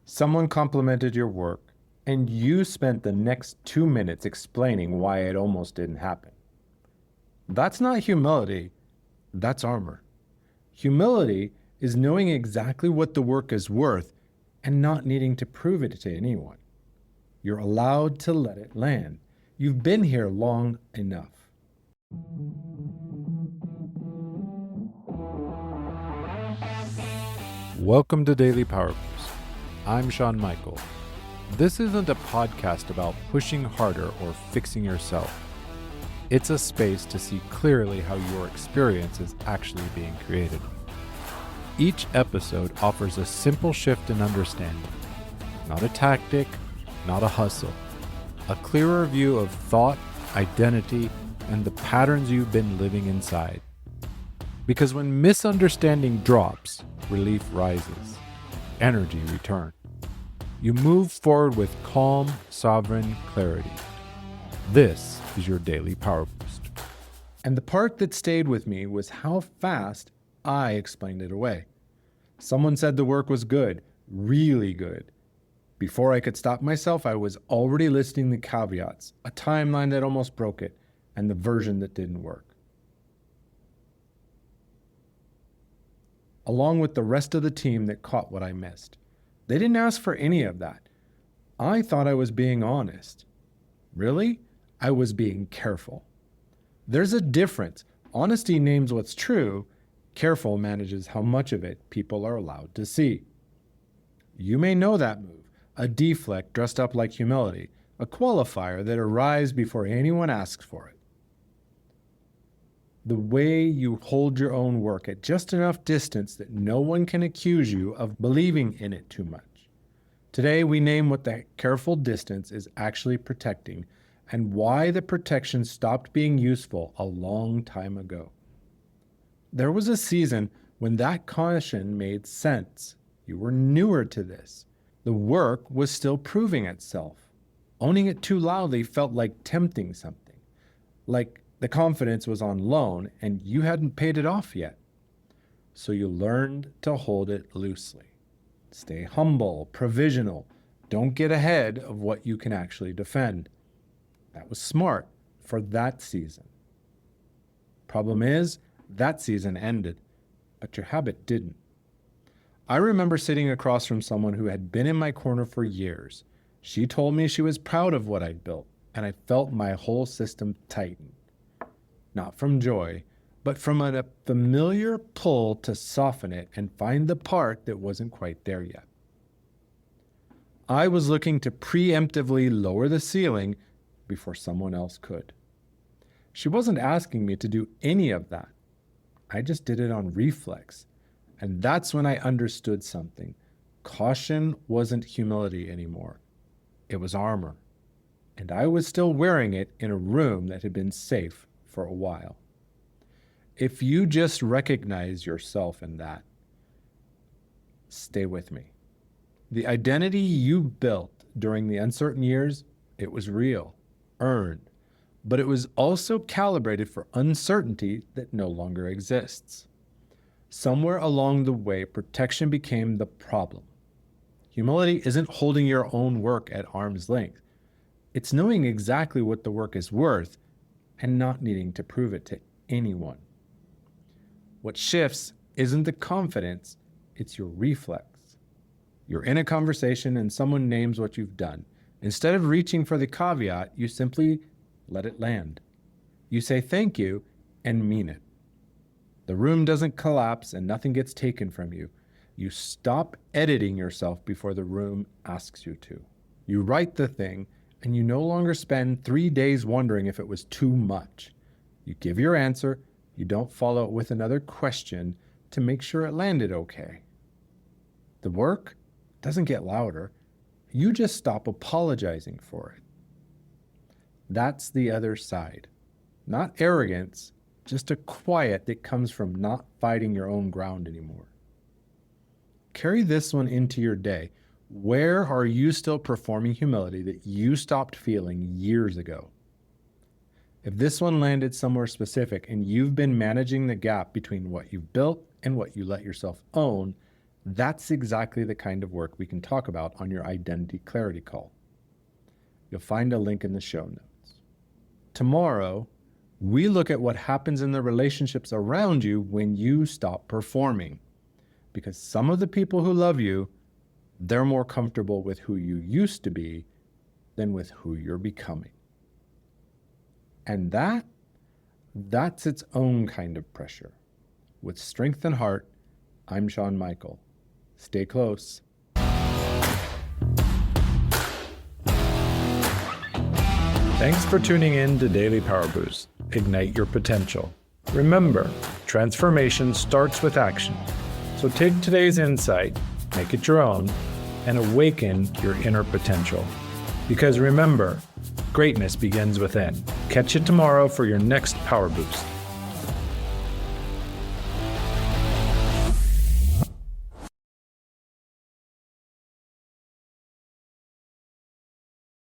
Someone complimented your work, and you spent the next 2 minutes explaining why it almost didn't happen. That's not humility, that's armor. Humility is knowing exactly what the work is worth and not needing to prove it to anyone. You're allowed to let it land. You've been here long enough. Welcome to Daily Power Boost. I'm Sean Michael. This isn't a podcast about pushing harder or fixing yourself. It's a space to see clearly how your experience is actually being created. Each episode offers a simple shift in understanding, not a tactic, not a hustle, a clearer view of thought, identity, and the patterns you've been living inside. Because when misunderstanding drops, relief rises, energy returns. You move forward with calm, sovereign clarity. This is your daily power boost. And the part that stayed with me was how fast I explained it away. Someone said the work was good, really good. Before I could stop myself, I was already listing the caveats, a timeline that almost broke it, and the version that didn't work. Along with the rest of the team that caught what I missed. They didn't ask for any of that. I thought I was being honest. Really? I was being careful. There's a difference. Honesty names what's true. Careful manages how much of it people are allowed to see. You may know that move, a deflect dressed up like humility, a qualifier that arrives before anyone asks for it. The way you hold your own work at just enough distance that no one can accuse you of believing in it too much. Today, we name what that careful distance is actually protecting and why the protection stopped being useful a long time ago. There was a season when that caution made sense. You were newer to this. The work was still proving itself. Owning it too loudly felt like tempting something, like the confidence was on loan and you hadn't paid it off yet. So you learned to hold it loosely. Stay humble, provisional. Don't get ahead of what you can actually defend. That was smart for that season. Problem is, that season ended, but your habit didn't. I remember sitting across from someone who had been in my corner for years. She told me she was proud of what I'd built, and I felt my whole system tighten. Not from joy, but from a familiar pull to soften it and find the part that wasn't quite there yet. I was looking to preemptively lower the ceiling before someone else could. She wasn't asking me to do any of that. I just did it on reflex. And that's when I understood something. Caution wasn't humility anymore. It was armor. And I was still wearing it in a room that had been safe for a while. If you just recognize yourself in that, stay with me. The identity you built during the uncertain years, it was real, earned, but it was also calibrated for uncertainty that no longer exists. Somewhere along the way, protection became the problem. Humility isn't holding your own work at arm's length. It's knowing exactly what the work is worth and not needing to prove it to anyone. What shifts isn't the confidence, it's your reflex. You're in a conversation and someone names what you've done. Instead of reaching for the caveat, you simply let it land. You say thank you and mean it. The room doesn't collapse and nothing gets taken from you. You stop editing yourself before the room asks you to. You write the thing and you no longer spend 3 days wondering if it was too much. You give your answer, you don't follow it with another question to make sure it landed okay. The work doesn't get louder, you just stop apologizing for it. That's the other side. Not arrogance, just a quiet that comes from not fighting your own ground anymore. Carry this one into your day. Where are you still performing humility that you stopped feeling years ago? If this one landed somewhere specific and you've been managing the gap between what you've built and what you let yourself own, That's exactly the kind of work we can talk about on your identity clarity call. You'll find a link in the show notes. Tomorrow, we look at what happens in the relationships around you when you stop performing. Because some of the people who love you, they're more comfortable with who you used to be than with who you're becoming. And that's its own kind of pressure. With Strength and Heart, I'm Sean Michael. Stay close. Thanks for tuning in to Daily Power Boost. Ignite your potential. Remember, transformation starts with action. So take today's insight, make it your own, and awaken your inner potential. Because remember, greatness begins within. Catch you tomorrow for your next Power Boost.